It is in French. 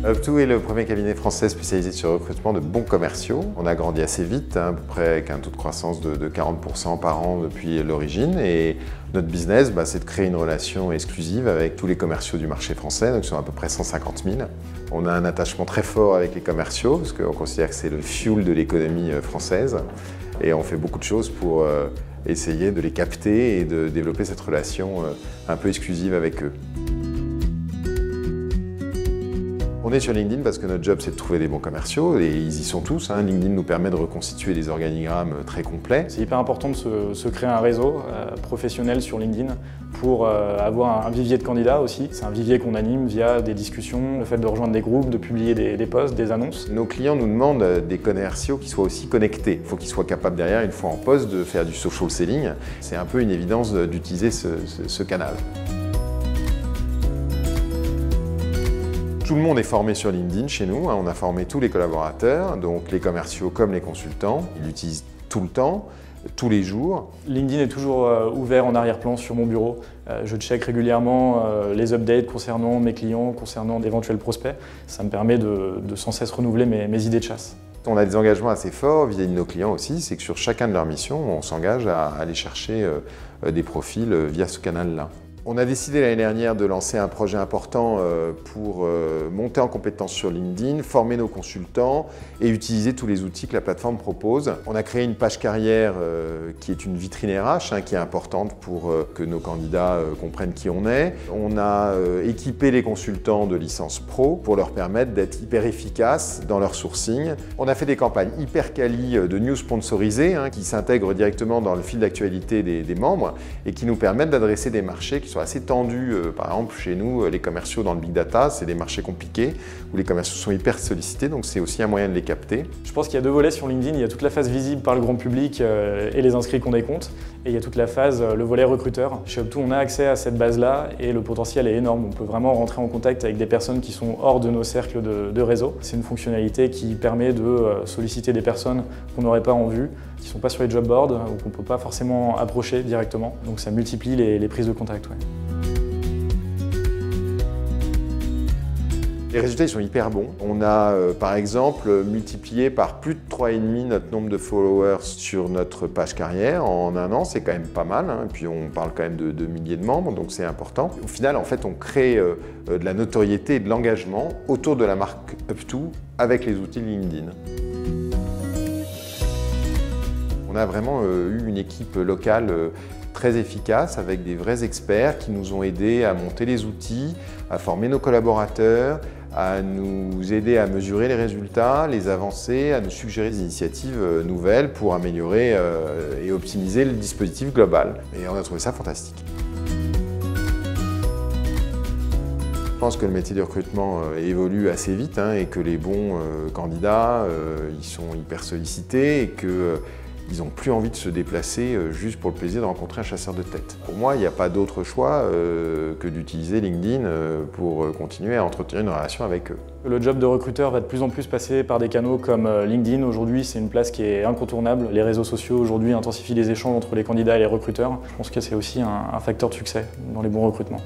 Up2 est le premier cabinet français spécialisé sur le recrutement de bons commerciaux. On a grandi assez vite, à peu près avec un taux de croissance de 40% par an depuis l'origine. Et notre business, c'est de créer une relation exclusive avec tous les commerciaux du marché français, donc ils sont à peu près 150 000. On a un attachement très fort avec les commerciaux, parce qu'on considère que c'est le fuel de l'économie française. Et on fait beaucoup de choses pour essayer de les capter et de développer cette relation un peu exclusive avec eux. On est sur LinkedIn parce que notre job, c'est de trouver des bons commerciaux et ils y sont tous. LinkedIn nous permet de reconstituer des organigrammes très complets. C'est hyper important de se créer un réseau professionnel sur LinkedIn pour avoir un vivier de candidats aussi. C'est un vivier qu'on anime via des discussions, le fait de rejoindre des groupes, de publier des posts, des annonces. Nos clients nous demandent des commerciaux qui soient aussi connectés. Il faut qu'ils soient capables derrière, une fois en poste, de faire du social selling. C'est un peu une évidence d'utiliser ce canal. Tout le monde est formé sur LinkedIn chez nous. On a formé tous les collaborateurs, donc les commerciaux comme les consultants. Ils l'utilisent tout le temps, tous les jours. LinkedIn est toujours ouvert en arrière-plan sur mon bureau. Je check régulièrement les updates concernant mes clients, concernant d'éventuels prospects. Ça me permet de sans cesse renouveler mes idées de chasse. On a des engagements assez forts vis-à-vis de nos clients aussi, c'est que sur chacun de leurs missions, on s'engage à aller chercher des profils via ce canal-là. On a décidé l'année dernière de lancer un projet important pour monter en compétence sur LinkedIn, former nos consultants et utiliser tous les outils que la plateforme propose. On a créé une page carrière qui est une vitrine RH, qui est importante pour que nos candidats comprennent qui on est. On a équipé les consultants de licence pro pour leur permettre d'être hyper efficaces dans leur sourcing. On a fait des campagnes hyper quali de news sponsorisées qui s'intègrent directement dans le fil d'actualité des membres et qui nous permettent d'adresser des marchés qui sont assez tendus. Par exemple, chez nous, les commerciaux dans le big data, c'est des marchés compliqués où les commerciaux sont hyper sollicités, donc c'est aussi un moyen de les capter. Je pense qu'il y a deux volets sur LinkedIn. Il y a toute la phase visible par le grand public et les inscrits qu'on décompte. Et il y a toute la phase, le volet recruteur. Chez Up2, on a accès à cette base-là et le potentiel est énorme. On peut vraiment rentrer en contact avec des personnes qui sont hors de nos cercles de réseau. C'est une fonctionnalité qui permet de solliciter des personnes qu'on n'aurait pas en vue, qui ne sont pas sur les job boards ou qu'on ne peut pas forcément approcher directement. Donc ça multiplie les prises de contact. Ouais. Les résultats ils sont hyper bons. On a par exemple multiplié par plus de 3,5 notre nombre de followers sur notre page carrière en un an, c'est quand même pas mal. Et puis on parle quand même de milliers de membres, donc c'est important. Au final, en fait, on crée de la notoriété et de l'engagement autour de la marque Up2 avec les outils LinkedIn. On a vraiment eu une équipe locale très efficace avec des vrais experts qui nous ont aidés à monter les outils, à former nos collaborateurs, à nous aider à mesurer les résultats, les avancées, à nous suggérer des initiatives nouvelles pour améliorer et optimiser le dispositif global. Et on a trouvé ça fantastique. Je pense que le métier du recrutement évolue assez vite et que les bons candidats ils sont hyper sollicités et que ils n'ont plus envie de se déplacer juste pour le plaisir de rencontrer un chasseur de tête. Pour moi, il n'y a pas d'autre choix que d'utiliser LinkedIn pour continuer à entretenir une relation avec eux. Le job de recruteur va de plus en plus passer par des canaux comme LinkedIn. Aujourd'hui, c'est une place qui est incontournable. Les réseaux sociaux aujourd'hui intensifient les échanges entre les candidats et les recruteurs. Je pense que c'est aussi un facteur de succès dans les bons recrutements.